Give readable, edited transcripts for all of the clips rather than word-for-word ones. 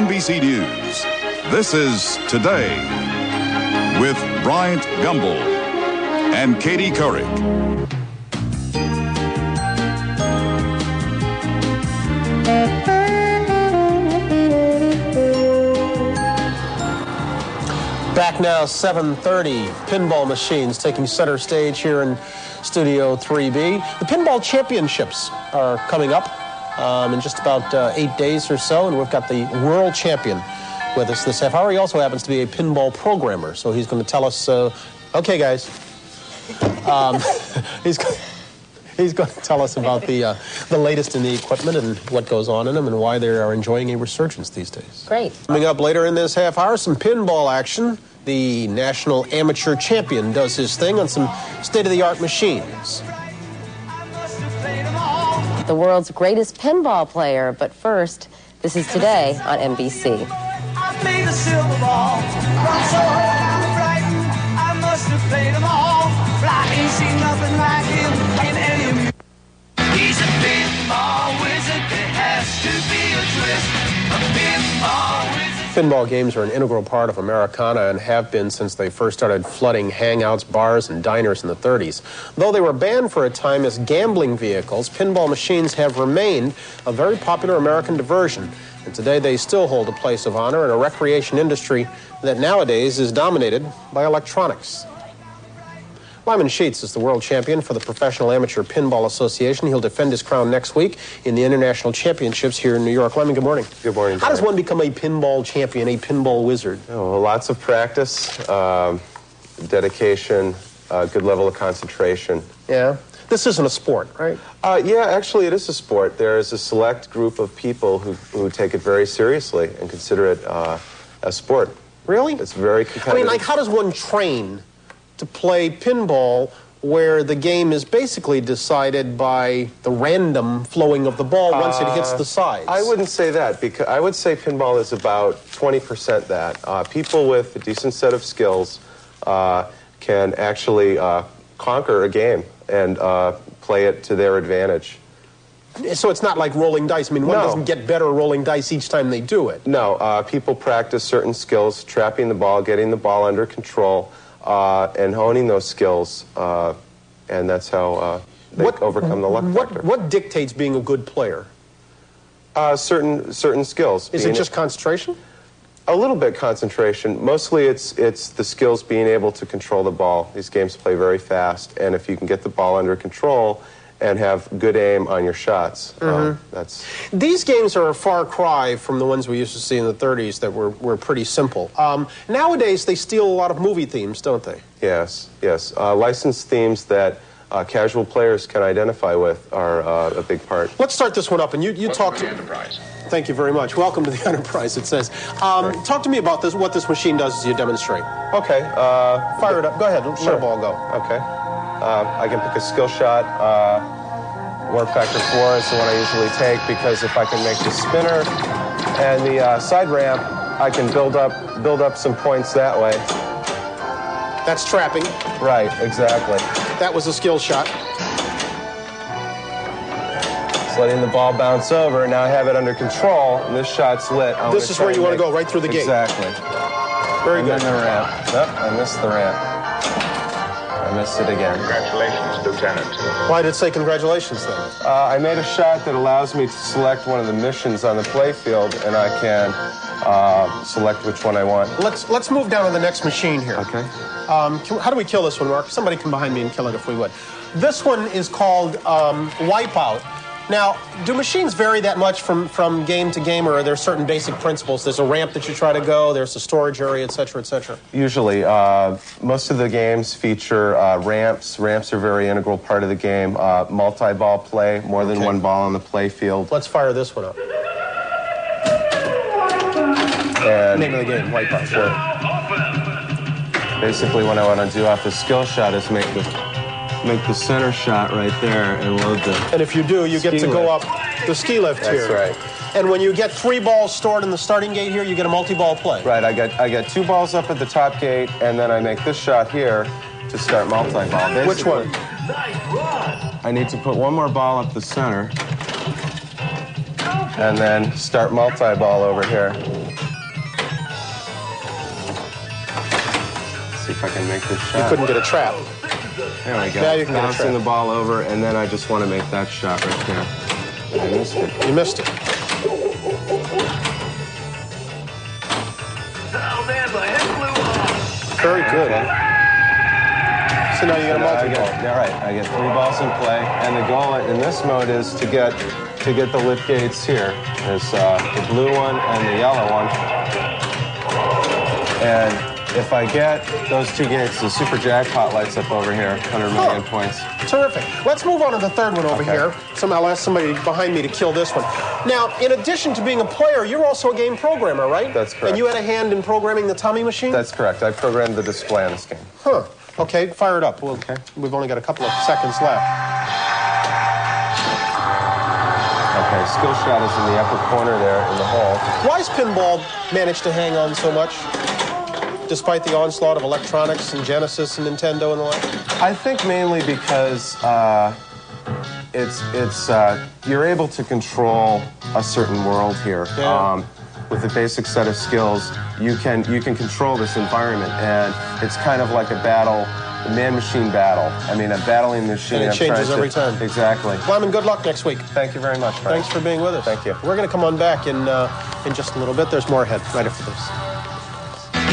NBC News, this is Today with Bryant, Gumbel, and Katie Couric. Back now, 7:30, pinball machines taking center stage here in Studio 3B. The Pinball Championships are coming up in just about 8 days or so, and we've got the world champion with us this half hour. He also happens to be a pinball programmer, so he's going to tell us, okay, guys, he's going to tell us about the latest in the equipment and what goes on in them and why they are enjoying a resurgence these days. Great. Coming up later in this half hour, some pinball action. The national amateur champion does his thing on some state-of-the-art machines. The world's greatest pinball player, but first, this is Today on NBC. I played the silver ball, run so hard and frightened, I must have played them all, but I ain't seen nothing like him in any of you. He's a pinball wizard, there has to be a twist, a pinball wizard. Pinball games are an integral part of Americana and have been since they first started flooding hangouts, bars, and diners in the 30s. Though they were banned for a time as gambling vehicles, pinball machines have remained a very popular American diversion. And today they still hold a place of honor in a recreation industry that nowadays is dominated by electronics. Lyman Sheats is the world champion for the Professional Amateur Pinball Association. He'll defend his crown next week in the International Championships here in New York. Lyman, good morning. Good morning, How does one become a pinball champion, a pinball wizard? Oh, well, lots of practice, dedication, good level of concentration. Yeah? This isn't a sport, right? Yeah, actually it is a sport. There is a select group of people who take it very seriously and consider it a sport. Really? It's very competitive. I mean, like, how does one train to play pinball where the game is basically decided by the random flowing of the ball once it hits the sides? I wouldn't say that, because I would say pinball is about 20% that. People with a decent set of skills can actually conquer a game and play it to their advantage. So it's not like rolling dice. I mean, one doesn't get better rolling dice each time they do it. No, people practice certain skills, trapping the ball, getting the ball under control, and honing those skills, and that's how they overcome the luck factor. What dictates being a good player? Certain skills. Is it just concentration? A little bit concentration. Mostly it's the skills being able to control the ball. These games play very fast, and if you can get the ball under control and have good aim on your shots, that's... These games are a far cry from the ones we used to see in the 30s that were pretty simple. Nowadays, they steal a lot of movie themes, don't they? Yes, yes. Licensed themes that casual players can identify with are a big part. Let's start this one up, and you talk to... Enterprise. Thank you very much. Welcome to the Enterprise, it says. Talk to me about this, what this machine does as you demonstrate. Okay. Fire it up. Go ahead. Let the ball go. Okay. I can pick a skill shot. Warp factor 4 is the one I usually take, because if I can make the spinner and the side ramp, I can build up some points that way. That's trapping. Right, exactly. That was a skill shot. Just letting the ball bounce over. Now I have it under control, and this shot's lit. This is where you want to go, right through the gate. Exactly. Very and good. then the ramp. Yep, I missed the ramp. I missed it again. Congratulations, Lieutenant. Why did it say congratulations then? I made a shot that allows me to select one of the missions on the playfield, and I can select which one I want. Let's move down to the next machine here. Okay. How do we kill this one, Mark? Somebody come behind me and kill it if we would. This one is called Wipeout. Now, do machines vary that much from game to game, or are there certain basic principles? There's a ramp that you try to go, there's a storage area, et cetera, et cetera. Usually, most of the games feature ramps. Ramps are a very integral part of the game. Multi-ball play, more than one ball on the play field. Let's fire this one up. And Name of the game, Wipeout. Sure. Basically, what I want to do off the skill shot is make the center shot right there and load the... And if you do, you get to go up the ski lift here. That's right. And when you get 3 balls stored in the starting gate here, you get a multi-ball play. Right, I get 2 balls up at the top gate, and then I make this shot here to start multi-ball. Basically, which one? I need to put 1 more ball up the center, and then start multi-ball over here. if I can make this shot. You couldn't get a trap. There we go. Now you can get a Bouncing trap. the ball over, and then I just want to make that shot right there. I missed it. You missed it. Very good. So now you got a multi-ball. Yeah, right. I get 3 balls in play, and the goal in this mode is to get the lift gates here. There's the blue one and the yellow one. And if I get those 2 gates, the super jackpot lights up over here, 100 million points. Terrific. Let's move on to the third one over here. I'll ask somebody behind me to kill this one. Now, in addition to being a player, you're also a game programmer, right? That's correct. And you had a hand in programming the Tommy machine? That's correct. I programmed the display on this game. Huh. Okay, fire it up. We've only got a couple of seconds left. Okay, skill shot is in the upper corner there in the hole. Why's pinball managed to hang on so much, despite the onslaught of electronics and Genesis and Nintendo and the like? I think mainly because you're able to control a certain world here. Yeah. With a basic set of skills, you can control this environment, and it's kind of like a battle, a man-machine battle. I mean, a battling machine. And it changes every time. Exactly. Lyman, good luck next week. Thank you very much, Frank. Thanks for being with us. Thank you. We're going to come on back in just a little bit. There's more ahead right after this.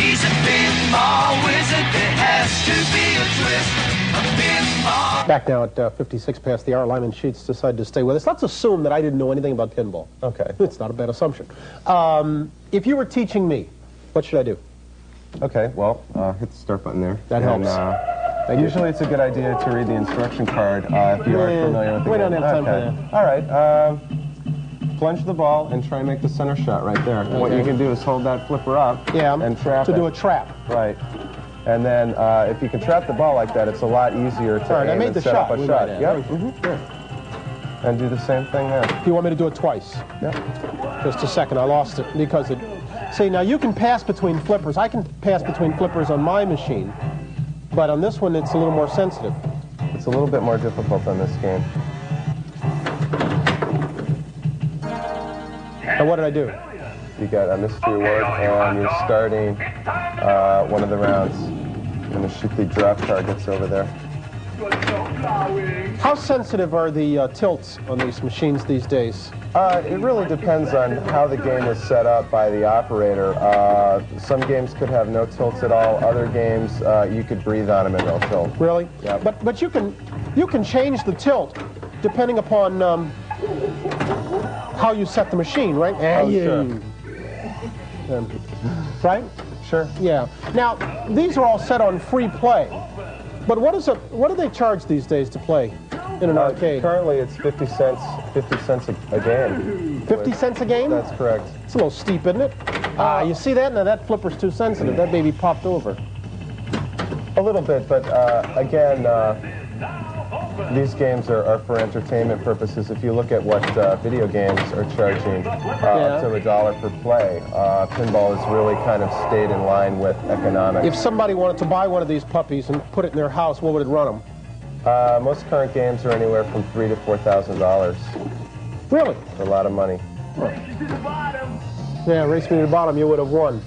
He's a pinball wizard. There has to be a twist. A pinball. Back now at 56 past the hour, Lyman Sheats decided to stay with us. Let's assume that I didn't know anything about pinball. Okay. It's not a bad assumption. If you were teaching me, what should I do? Okay, well, hit the start button there. That helps. Usually it's a good idea to read the instruction card if you aren't familiar with the we game. don't have time for that. All right. Plunge the ball and try and make the center shot right there. Okay. What you can do is hold that flipper up and trap it. To do a trap. Right. And then if you can trap the ball like that, it's a lot easier to aim and set up a shot. Yep. And do the same thing there. You want me to do it twice? Yep. Just a second, I lost it because it... See, now you can pass between flippers. I can pass between flippers on my machine, but on this one it's a little more sensitive. It's a little bit more difficult on this game. Now what did I do? You got a mystery word, and you're starting one of the rounds. I'm going to shoot the drop targets over there. How sensitive are the tilts on these machines these days? It really depends on how the game is set up by the operator. Some games could have no tilts at all. Other games, you could breathe on them and they'll tilt. Really? Yeah. But you can change the tilt depending upon how you set the machine, right? Sure. Right? Sure. Yeah. Now these are all set on free play. But what do they charge these days to play in an arcade? Currently, it's 50 cents a game. 50 cents a game? That's correct. It's a little steep, isn't it? You see that? Now that flipper's too sensitive. That baby popped over. A little bit, but again, these games are for entertainment purposes. If you look at what video games are charging up to $1 per play, pinball has really kind of stayed in line with economics. If somebody wanted to buy one of these puppies and put it in their house, what would it run them? Most current games are anywhere from $3,000 to $4,000. Really? A lot of money. Yeah, race me to the bottom, you would have won.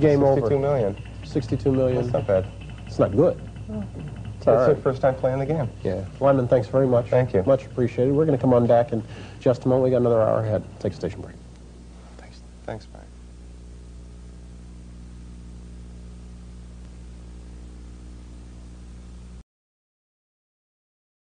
Game over. 62 million. 62 million. That's not bad. It's not good. It's their first time playing the game. Yeah. Lyman, thanks very much. Thank you. Much appreciated. We're going to come on back in just a moment. We got another hour ahead. Take a station break. Thanks, Brian.